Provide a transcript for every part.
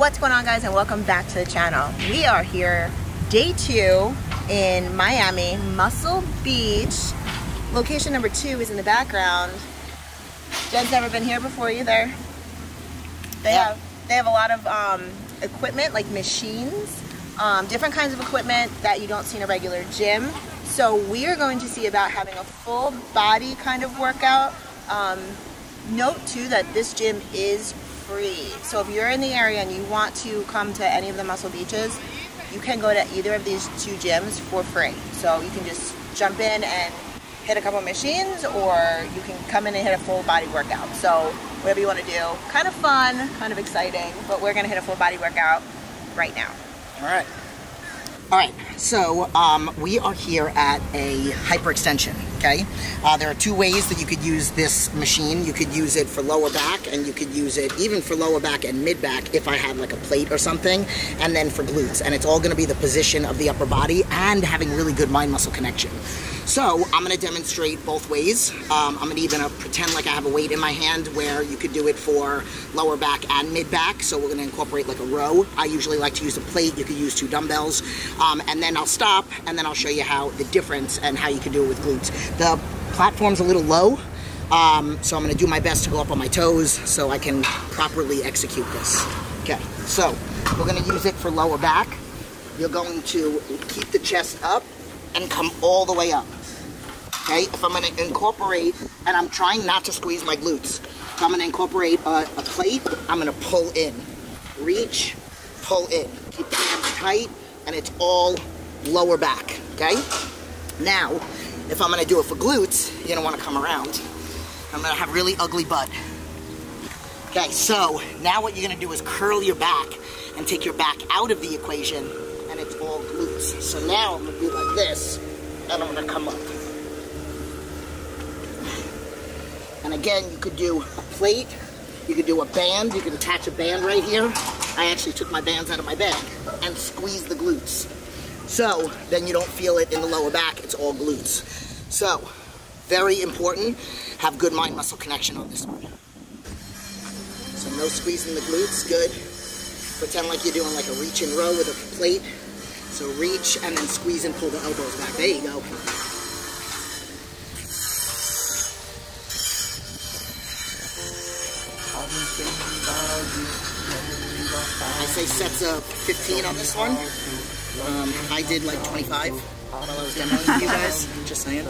What's going on, guys, and welcome back to the channel. We are here day 2 in Miami, Muscle Beach. Location number 2 is in the background. Jed's never been here before either. They have a lot of equipment, like machines, different kinds of equipment that you don't see in a regular gym. So we are going to see about having a full body kind of workout. Note too that this gym is free. So if you're in the area and you want to come to any of the Muscle Beaches, you can go to either of these 2 gyms for free. So you can just jump in and hit a couple machines, or you can come in and hit a full body workout. So whatever you want to do. Kind of fun, kind of exciting, but we're gonna hit a full body workout right now. All right, so we are here at a hyperextension, okay? There are 2 ways that you could use this machine. You could use it for lower back, and you could use it even for lower back and mid back if I had like a plate or something, and then for glutes. And it's all gonna be the position of the upper body and having really good mind muscle connection. So I'm gonna demonstrate both ways. I'm gonna even pretend like I have a weight in my hand where you could do it for lower back and mid back. So we're gonna incorporate like a row. I usually like to use a plate. You could use 2 dumbbells. And then I'll stop, and then I'll show you how the difference and how you can do it with glutes. The platform's a little low, so I'm gonna do my best to go up on my toes so I can properly execute this. Okay, so we're gonna use it for lower back. You're going to keep the chest up and come all the way up. Okay, if I'm gonna incorporate, and I'm trying not to squeeze my glutes, if I'm gonna incorporate a plate, I'm gonna pull in. Reach, pull in. Keep the hands tight, and it's all lower back, okay? Now, if I'm gonna do it for glutes, you're gonna wanna come around. I'm gonna have really ugly butt. Okay, so now what you're gonna do is curl your back and take your back out of the equation, and it's all glutes. So now I'm gonna do like this, and I'm gonna come up. And again, you could do a plate, you could do a band, you could attach a band right here. I actually took my bands out of my bag and squeeze the glutes. So then you don't feel it in the lower back, it's all glutes. So, very important, have good mind muscle connection on this one. So no squeezing the glutes, good. Pretend like you're doing like a reach and row with a plate. So reach and then squeeze and pull the elbows back. There you go. I say sets of 15 on this one. I did like 25 while I was demoing you guys, just saying.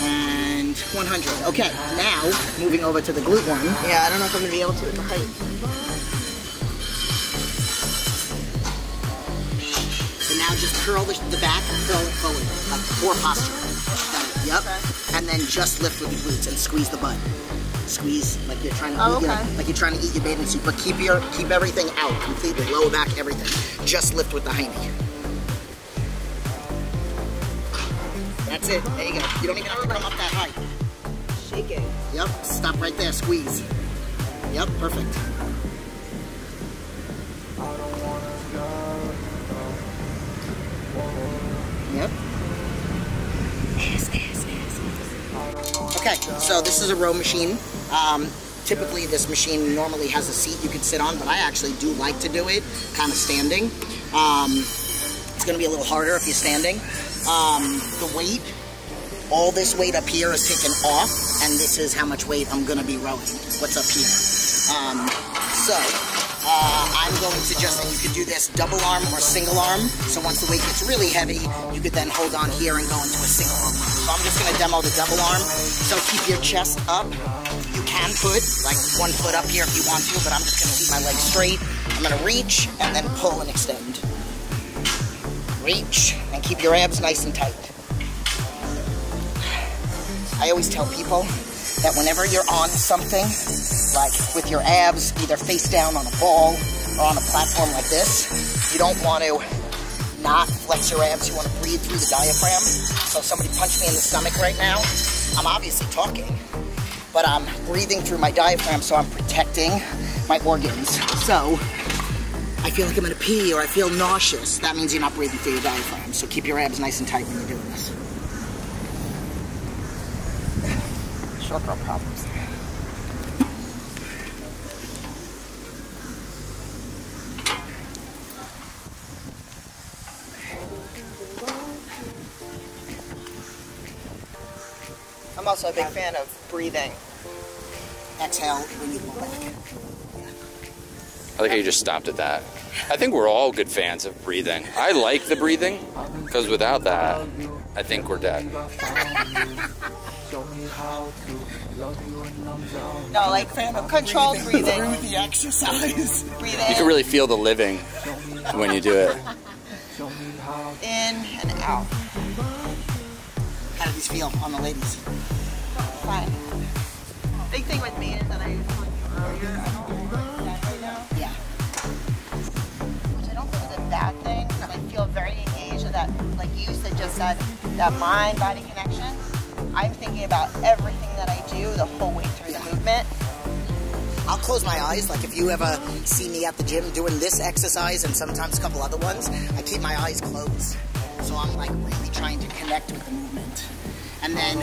And 100. Okay, now moving over to the glute one. Yeah, I don't know if I'm gonna be able to with the height. So now just curl the back and curl it forward, like core posture. Yep. Okay. And then just lift with the glutes and squeeze the butt. Squeeze like you're trying to eat, like you're trying to eat your bathing suit, but keep everything out completely, lower back, everything. Just lift with the hiney. That's it. There you go. You don't even have to come up that high. Shake it. Yep. Stop right there. Squeeze. Yep. Perfect. Yep. Okay, so this is a row machine. Typically this machine normally has a seat you can sit on, but I actually do like to do it kind of standing. It's going to be a little harder if you're standing. The weight, all this weight up here is taken off, and this is how much weight I'm going to be rowing. What's up here? I'm going to just, and you can do this double arm or single arm. So once the weight gets really heavy, you could then hold on here and go into a single arm. So I'm just going to demo the double arm. So keep your chest up. You can put like 1 foot up here if you want to, but I'm just going to keep my legs straight. I'm going to reach and then pull and extend. Reach and keep your abs nice and tight. I always tell people that whenever you're on something, like with your abs either face down on a ball or on a platform like this, you don't want to not flex your abs, you want to breathe through the diaphragm. So if somebody punched me in the stomach right now, I'm obviously talking, but I'm breathing through my diaphragm, so I'm protecting my organs. So I feel like I'm gonna pee or I feel nauseous, that means you're not breathing through your diaphragm. So keep your abs nice and tight when you're doing this. Short girl problems. I'm also a big fan of breathing. Exhale when you pull back. I like how you just stopped at that. I think we're all good fans of breathing. I like the breathing, because without that, I think we're dead. No, like controlled breathing. The exercise. Breathe You in, can really feel the living when you do it. in and out. How do these feel on the ladies? Fine. Big thing with me is that I was telling you earlier, I don't feel that right now. Yeah. Which I don't think is a bad thing, because I feel very engaged with that, like you said, just said, that mind-body connection. I'm thinking about everything that I do the whole way through the movement. I'll close my eyes, like if you ever see me at the gym doing this exercise and sometimes a couple other ones, I keep my eyes closed. So I'm like really trying to connect with the movement. And then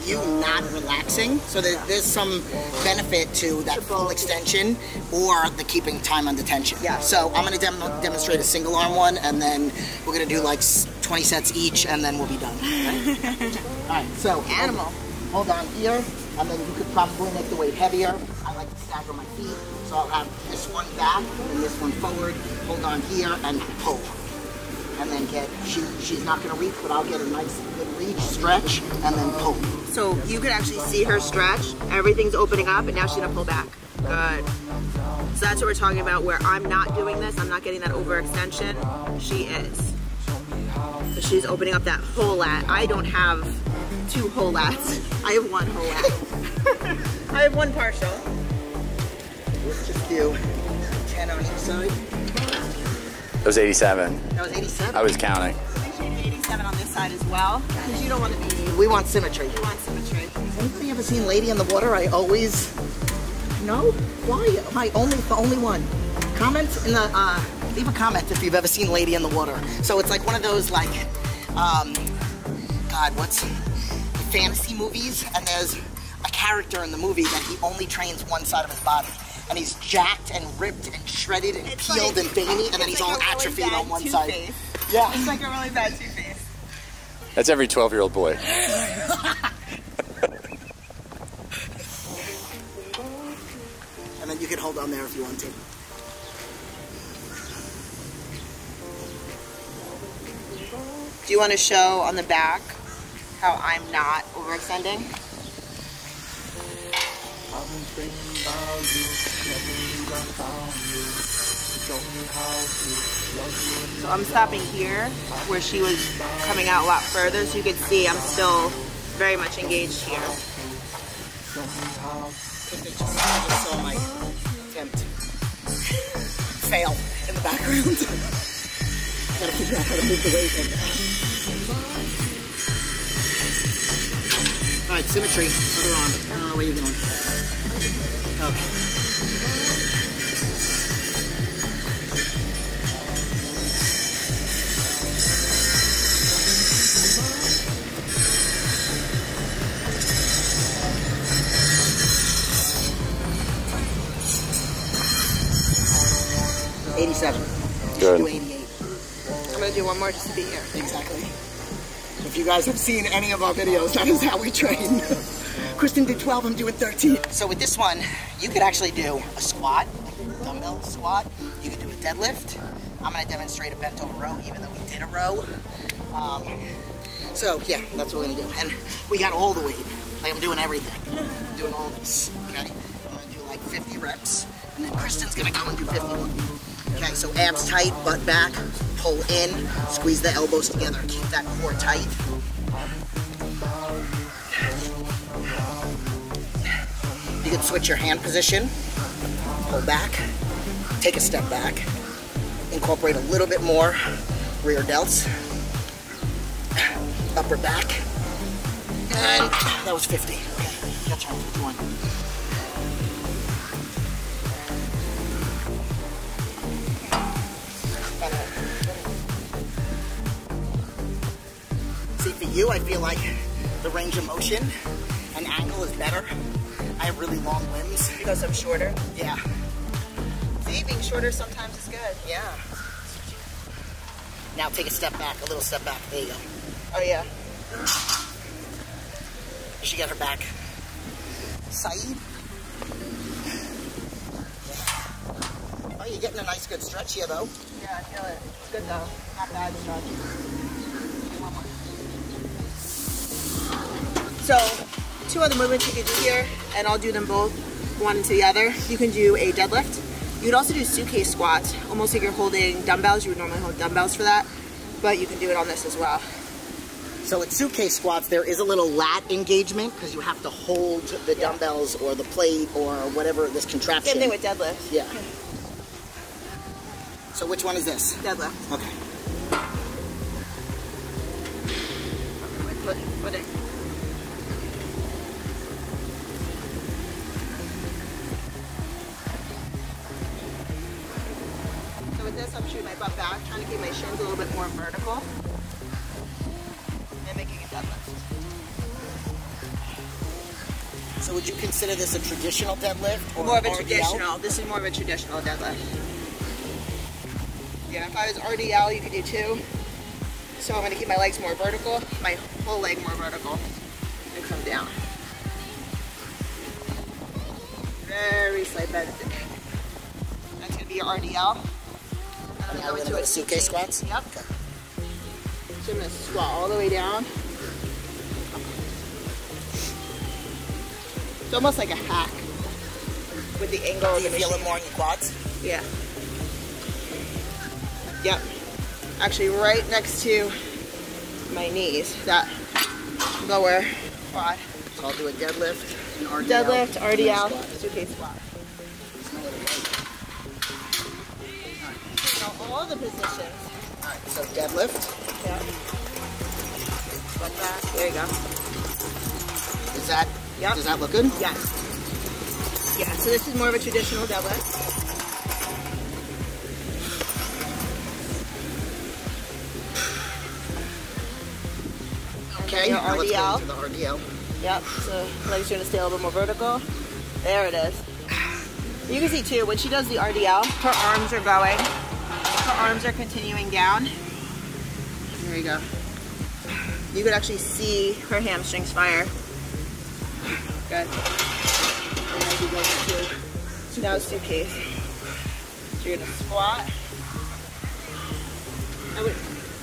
you not relaxing, so there's some benefit to that full extension or the keeping time under tension. Yeah. So I'm gonna demonstrate a single arm one, and then we're gonna do like 20 sets each, and then we'll be done. Right? All right, so Animal. hold on here, and then you could probably make the weight heavier. I like to stagger my feet, so I'll have this one back and this one forward. Hold on here and pull. And then get, she's not gonna reach, but I'll get a nice good reach, stretch, and then pull. So you can actually see her stretch. Everything's opening up, and now she's gonna pull back. Good. So that's what we're talking about, where I'm not doing this. I'm not getting that overextension. She is. So she's opening up that whole lat. I don't have 2 whole lats. I have 1 whole lat. I have 1 partial. Let's just do 10 on each side. It was 87. That was 87. I was counting. So make sure you do 87 on this side as well, because you don't want to be. We want symmetry. You want symmetry. Has anybody ever seen Lady in the Water? I always... No? Why am I the only one? Comment in the... leave a comment if you've ever seen Lady in the Water. So it's like one of those, like... God, what's... fantasy movies, and there's a character in the movie that he only trains one side of his body. And he's jacked and ripped and shredded and peeled and veiny, and then he's all atrophied on one side. Yeah. It's like a really bad Two-Face. That's every 12-year-old boy. And then you can hold on there if you want to. Do you want to show on the back how I'm not overextending? So I'm stopping here where she was coming out a lot further, so you can see I'm still very much engaged here. I just saw my attempt fail in the background. Gotta figure out how to move the weight in. Alright, symmetry. Other arm. Where are you going? Okay. Good. 88. I'm going to do one more just to be here. Exactly. If you guys have seen any of our videos, that is how we train. Kristen did 12, I'm doing 13. So with this one, you could actually do a squat, like a dumbbell squat. You could do a deadlift. I'm going to demonstrate a bent over row, even though we did a row. So yeah, that's what we're going to do. And we got all the weight. Like I'm doing everything. I'm doing all this, okay? I'm going to do like 50 reps. And then Kristen's going to go and do 51. Okay, so abs tight, butt back, pull in, squeeze the elbows together, keep that core tight. You can switch your hand position, pull back, take a step back, incorporate a little bit more rear delts, upper back, and that was 50. Okay, that's right, 51. See, for you, I feel like the range of motion and angle is better. I have really long limbs. Because I'm shorter? Yeah. See, being shorter sometimes is good. Yeah. Now take a step back, a little step back. There you go. Oh, yeah. She got her back. Saeed? Oh, you're getting a nice good stretch here, though. Yeah, I feel it. It's good though. Not bad stretch. So, 2 other movements you can do here, and I'll do them both one into the other. You can do a deadlift. You could also do suitcase squats, almost like you're holding dumbbells. You would normally hold dumbbells for that, but you can do it on this as well. So at suitcase squats, there is a little lat engagement because you have to hold the dumbbells or the plate or whatever, this contraption. Same thing with deadlift. Yeah. So which one is this? Deadlift. Okay. Put it. So with this, I'm shooting my butt back, trying to keep my shins a little bit more vertical, and making a deadlift. So would you consider this a traditional deadlift? Or More of a RDL? traditional. This is more of a traditional deadlift. Yeah, if I was RDL, you could do 2. So I'm going to keep my legs more vertical, my whole leg more vertical, and come down. Very slight bend. That's going to be your RDL. And Now we're gonna go to suitcase squats? Yep. Okay. So I'm going to squat all the way down. It's almost like a hack with the angle of Do the you feel machine. it more in your quads? Yeah. Yep. Actually right next to my knees, that lower quad. So I'll do a deadlift, an RDL. Deadlift, and then a RDL, squat. suitcase squat. So all the positions. Alright, so deadlift. Yep. Like that. There you go. Does that look good? Yes. Yeah, so this is more of a traditional deadlift. Okay, Your now let's go RDL. into the RDL. Yep, so legs are going to stay a little bit more vertical. There it is. You can see too, when she does the RDL, her arms are going. Her arms are continuing down. There you go. You could actually see her hamstrings fire. Good. And then you go to now suitcase. So you're going to squat.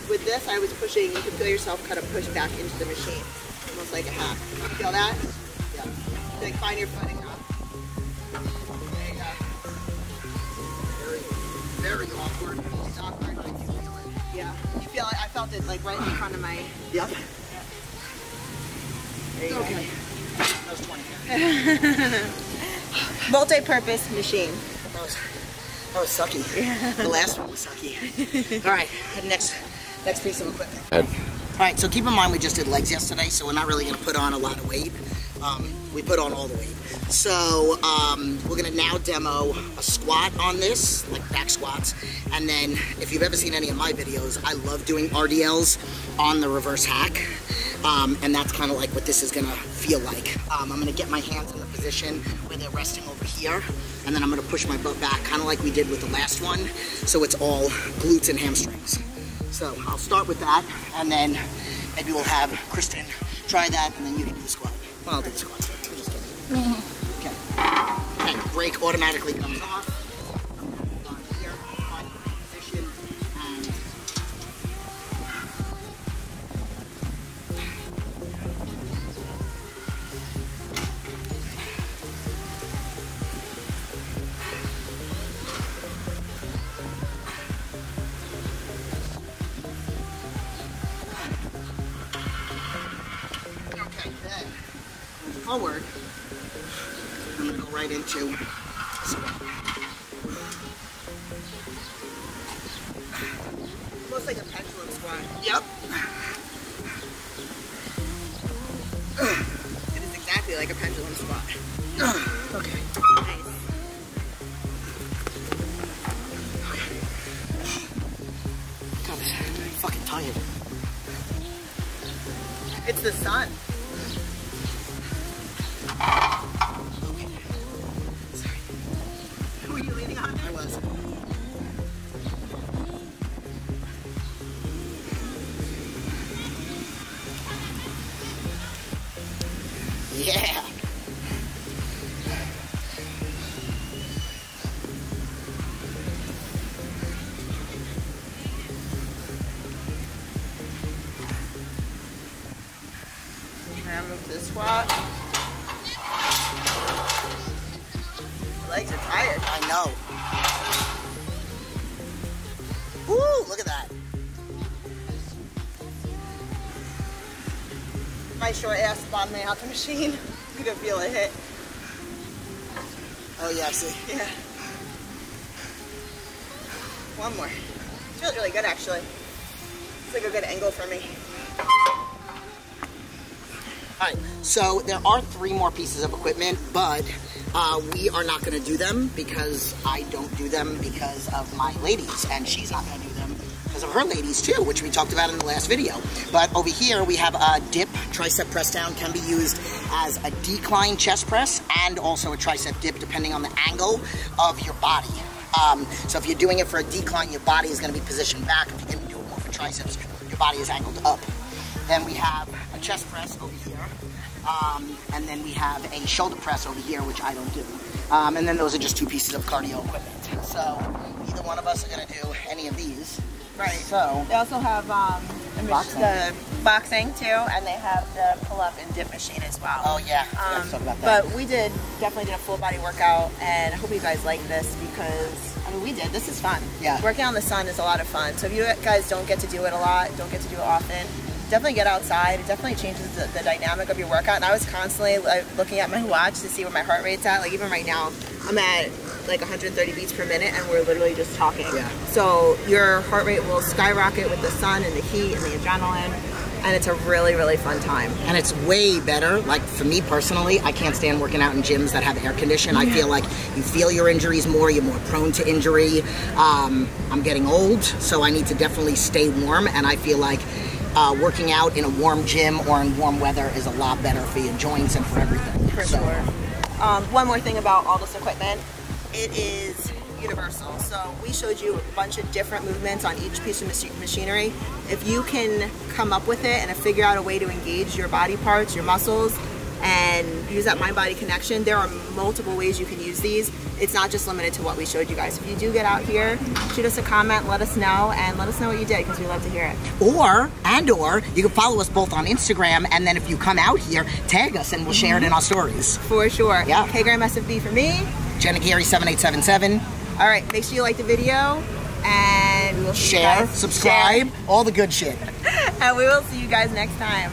With this, I was pushing, you can feel yourself kind of push back into the machine. Almost like a hack. You feel that? Yeah. Like find your footing now. There you go. Very awkward. It's awkward, but you feel it. Yeah. You feel it? I felt it like right in front of my... Yep. There you Okay. That was 20. Multi-purpose machine. That was sucky. Yeah. The last one was sucky. All right, next piece of equipment. All right, so keep in mind we just did legs yesterday, so we're not really going to put on a lot of weight. We put on all the weight. So we're going to now demo a squat on this, like back squats. And then if you've ever seen any of my videos, I love doing RDLs on the reverse hack. And that's kind of like what this is going to feel like. I'm going to get my hands in the position where they're resting over here. And then I'm going to push my butt back, kind of like we did with the last one. So it's all glutes and hamstrings. So I'll start with that, and then maybe we'll have Kristen try that, and then you can do the squat. Well, I'll do the squat. I'm just kidding. Okay. Okay, brake automatically comes off. On here, find the position, and forward. I'm going to go right into squat. Almost like a pendulum squat. Yep. It is exactly like a pendulum squat. Okay. Nice. God, I'm fucking tired. It's the sun. Okay. Sorry. Who were you leaning on? I was. squat. Legs are tired. I know. Woo, look at that. My short ass bombing out the machine. You can feel it hit. Oh yeah, I see. Yeah. One more. Feels really good actually. It's like a good angle for me. Alright, so there are 3 more pieces of equipment, but we are not going to do them because I don't do them because of my ladies, and she's not going to do them because of her ladies too, which we talked about in the last video. But over here we have a dip. Tricep press down can be used as a decline chest press and also a tricep dip depending on the angle of your body. So if you're doing it for a decline, your body is going to be positioned back. If you're going to do it more for triceps, your body is angled up. Then we have a chest press over here. And then we have a shoulder press over here, which I don't do. And then those are just 2 pieces of cardio equipment. So neither one of us are going to do any of these. Right. So they also have the boxing too, and they have the pull-up and dip machine as well. Oh yeah, let's talk about that. But we definitely did a full body workout, and I hope you guys like this because I mean we did. This is fun. Yeah. Working out in the sun is a lot of fun. So if you guys don't get to do it a lot, don't get to do it often, definitely get outside. It definitely changes the dynamic of your workout. And I was constantly looking at my watch to see where my heart rate's at. Like even right now, I'm at like 130 beats per minute, and we're literally just talking. Yeah. So your heart rate will skyrocket with the sun and the heat and the adrenaline, and it's a really, really fun time. And it's way better. Like for me personally, I can't stand working out in gyms that have air condition. I feel like you feel your injuries more. You're more prone to injury. I'm getting old, so I need to definitely stay warm, and I feel like working out in a warm gym or in warm weather is a lot better for your joints and for everything. For sure. One more thing about all this equipment, it is universal. So we showed you a bunch of different movements on each piece of machinery. If you can come up with it and figure out a way to engage your body parts, your muscles, and use that mind-body connection, there are multiple ways you can use these. It's not just limited to what we showed you guys. If you do get out here, shoot us a comment, let us know, and let us know what you did because we love to hear it. Or you can follow us both on Instagram, and then if you come out here, tag us and we'll share it in our stories. For sure. Yeah. K-Gram SFB for me. Jenna Gary 7877. All right, make sure you like the video, and we'll see share, you guys. subscribe, all the good shit. And we will see you guys next time.